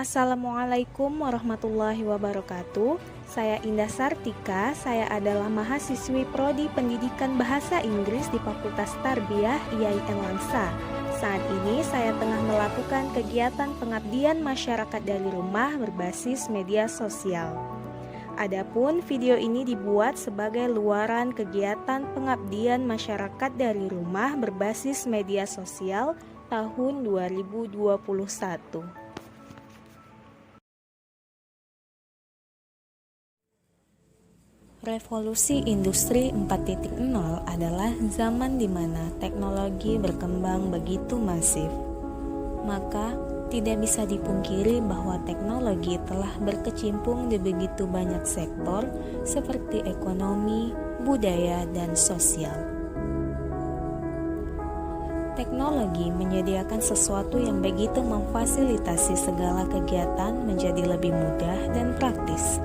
Assalamualaikum warahmatullahi wabarakatuh. Saya Indah Sartika, saya adalah mahasiswi Prodi Pendidikan Bahasa Inggris di Fakultas Tarbiyah IAIN Langsa. Saat ini saya tengah melakukan kegiatan pengabdian masyarakat dari rumah berbasis media sosial. Adapun video ini dibuat sebagai luaran kegiatan pengabdian masyarakat dari rumah berbasis media sosial tahun 2021. Revolusi Industri 4.0 adalah zaman di mana teknologi berkembang begitu masif. Maka, tidak bisa dipungkiri bahwa teknologi telah berkecimpung di begitu banyak sektor seperti ekonomi, budaya, dan sosial. Teknologi menyediakan sesuatu yang begitu memfasilitasi segala kegiatan menjadi lebih mudah dan praktis.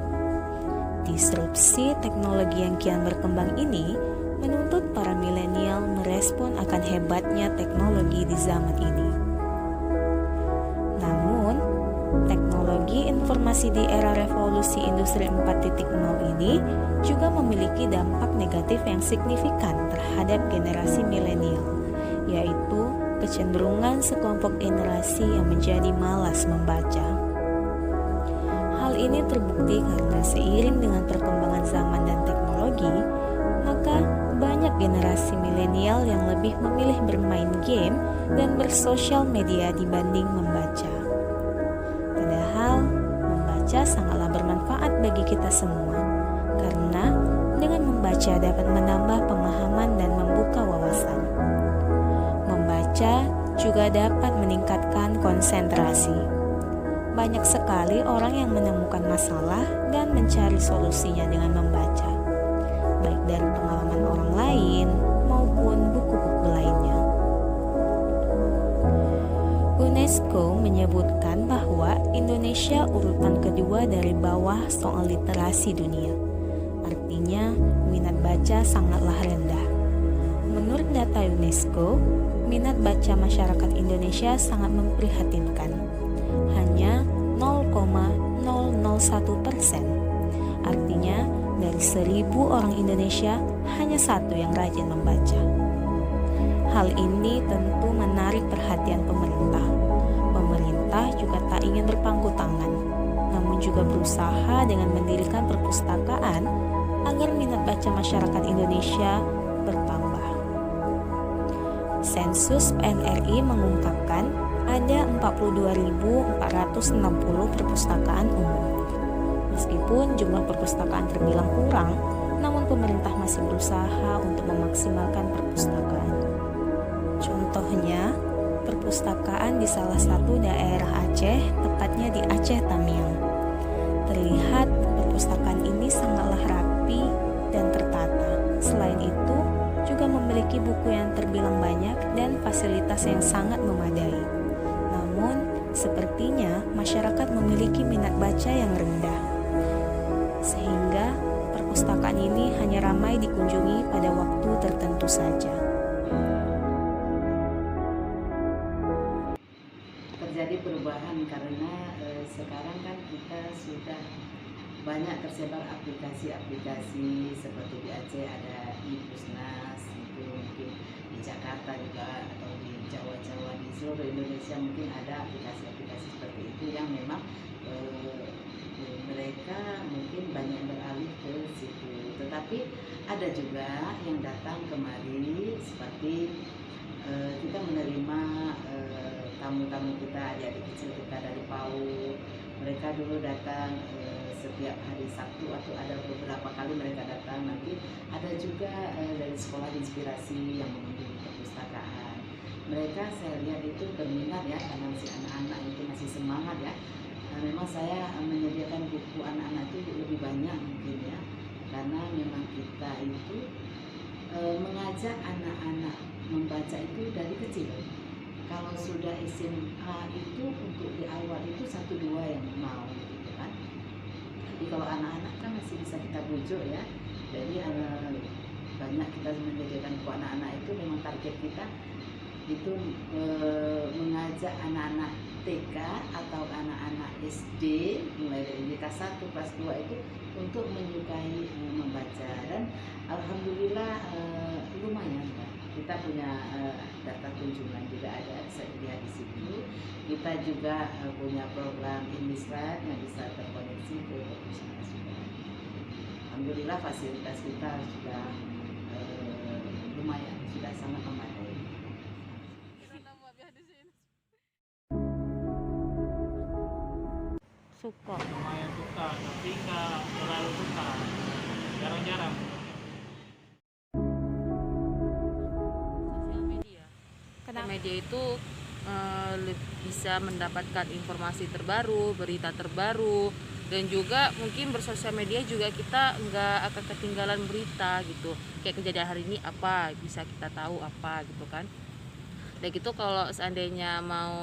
Disrupsi teknologi yang kian berkembang ini menuntut para milenial merespon akan hebatnya teknologi di zaman ini. Namun, teknologi informasi di era revolusi industri 4.0 ini juga memiliki dampak negatif yang signifikan terhadap generasi milenial, yaitu kecenderungan sekelompok generasi yang menjadi malas membaca. Hal ini terbukti karena seiring dengan perkembangan zaman dan teknologi, maka banyak generasi milenial yang lebih memilih bermain game dan bersosial media dibanding membaca. Padahal, membaca sangatlah bermanfaat bagi kita semua, karena dengan membaca dapat menambah pemahaman dan membuka wawasan. Membaca juga dapat meningkatkan konsentrasi. Banyak sekali orang yang menemukan masalah dan mencari solusinya dengan membaca, baik dari pengalaman orang lain maupun buku-buku lainnya. UNESCO menyebutkan bahwa Indonesia urutan kedua dari bawah soal literasi dunia. Artinya, minat baca sangatlah rendah. Menurut data UNESCO, minat baca masyarakat Indonesia sangat memprihatinkan. Hanya 0,001%. Artinya, dari 1.000 orang Indonesia, hanya 1 yang rajin membaca. Hal ini tentu menarik perhatian pemerintah. Pemerintah juga tak ingin berpangku tangan, namun juga berusaha dengan mendirikan perpustakaan agar minat baca masyarakat Indonesia bertambah. Sensus PNRI mengungkapkan ada 42.460 perpustakaan umum. Meskipun jumlah perpustakaan terbilang kurang, namun pemerintah masih berusaha untuk memaksimalkan perpustakaan. Contohnya, perpustakaan di salah satu daerah Aceh, tepatnya di Aceh Tamiang. Terlihat perpustakaan ini sangatlah rapi dan tertata. Selain itu, juga memiliki buku yang terbilang banyak dan fasilitas yang sangat memadai. Namun, sepertinya masyarakat memiliki minat baca yang rendah, sehingga perpustakaan ini hanya ramai dikunjungi pada waktu tertentu saja. Terjadi perubahan karena sekarang kan kita sudah banyak tersebar aplikasi-aplikasi seperti di Aceh ada iPusnas, itu mungkin di Jakarta juga atau di Jawa-Jawa, di seluruh Indonesia mungkin ada aplikasi-aplikasi seperti itu yang memang mereka mungkin banyak beralih ke situ. Tetapi ada juga yang datang kemari seperti kita menerima tamu-tamu kita, adik-adik kecil kita dari PAUD. Mereka dulu datang setiap hari Sabtu atau ada beberapa kali mereka datang. Nanti ada juga dari sekolah inspirasi yang mengunjungi perpustakaan. Mereka saya lihat itu berminat ya, karena si anak-anak itu masih semangat ya. Memang saya menyediakan buku anak-anak itu lebih banyak mungkin ya, karena memang kita itu mengajak anak-anak membaca itu dari kecil. Kalau sudah SMA itu untuk di awal itu 1-2 yang mau gitu kan. Tapi kalau anak-anak kan masih bisa kita bujuk ya. Jadi banyak kita menyediakan buku anak-anak itu memang target kita itu mengajak anak-anak TK atau anak-anak SD mulai dari kelas 1 kelas 2 itu untuk menyukai membaca, dan alhamdulillah lumayan Mbak. Kita punya data kunjungan juga ada, saya lihat di situ. Kita juga punya program Inmisrat yang bisa terkoneksi ke Puskesmas juga. Alhamdulillah fasilitas kita sudah lumayan, sudah sangat memadai. Suka. Lumayan suka, tapi nggak terlalu suka, jarang-jarang. Sosial media. Kenapa? Media itu bisa mendapatkan informasi terbaru, berita terbaru, dan juga mungkin bersosial media juga kita nggak akan ketinggalan berita gitu. Kayak kejadian hari ini apa, bisa kita tahu apa gitu kan. Dan gitu kalau seandainya mau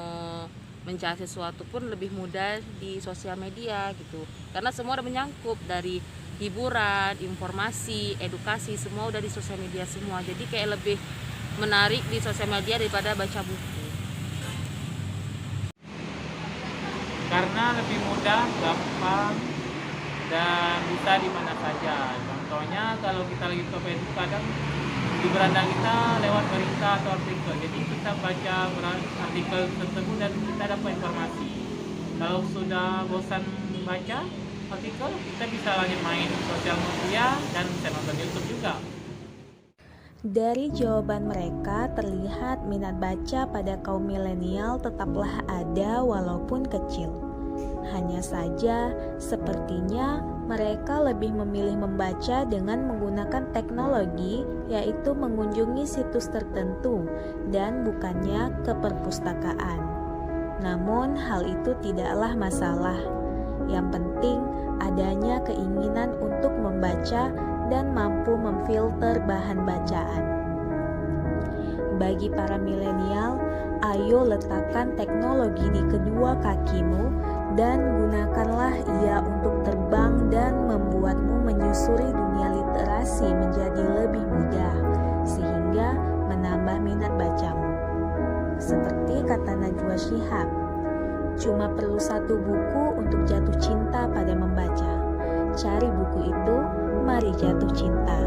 mencari sesuatu pun lebih mudah di sosial media gitu. Karena semua udah menyangkup dari hiburan, informasi, edukasi, semua udah di sosial media semua. Jadi kayak lebih menarik di sosial media daripada baca buku. Karena lebih mudah, gampang, dan bisa di mana saja. Contohnya kalau kita lagi ke Facebook, kadang di beranda kita lewat berita atau artikel, jadi kita baca artikel tersebut dan kita dapat informasi. Kalau sudah bosan baca artikel, kita bisa lanjut main sosial media dan bisa nonton YouTube juga. Dari jawaban mereka terlihat minat baca pada kaum milenial tetaplah ada walaupun kecil. Hanya saja sepertinya mereka lebih memilih membaca dengan menggunakan teknologi, yaitu mengunjungi situs tertentu dan bukannya ke perpustakaan. Namun hal itu tidaklah masalah. Yang penting adanya keinginan untuk membaca dan mampu memfilter bahan bacaan. Bagi para milenial, ayo letakkan teknologi di kedua kakimu dan gunakanlah ia untuk terbang dan membuatmu menyusuri dunia literasi menjadi lebih mudah, sehingga menambah minat bacamu. Seperti kata Najwa Shihab, cuma perlu satu buku untuk jatuh cinta pada membaca. Cari buku itu, mari jatuh cinta.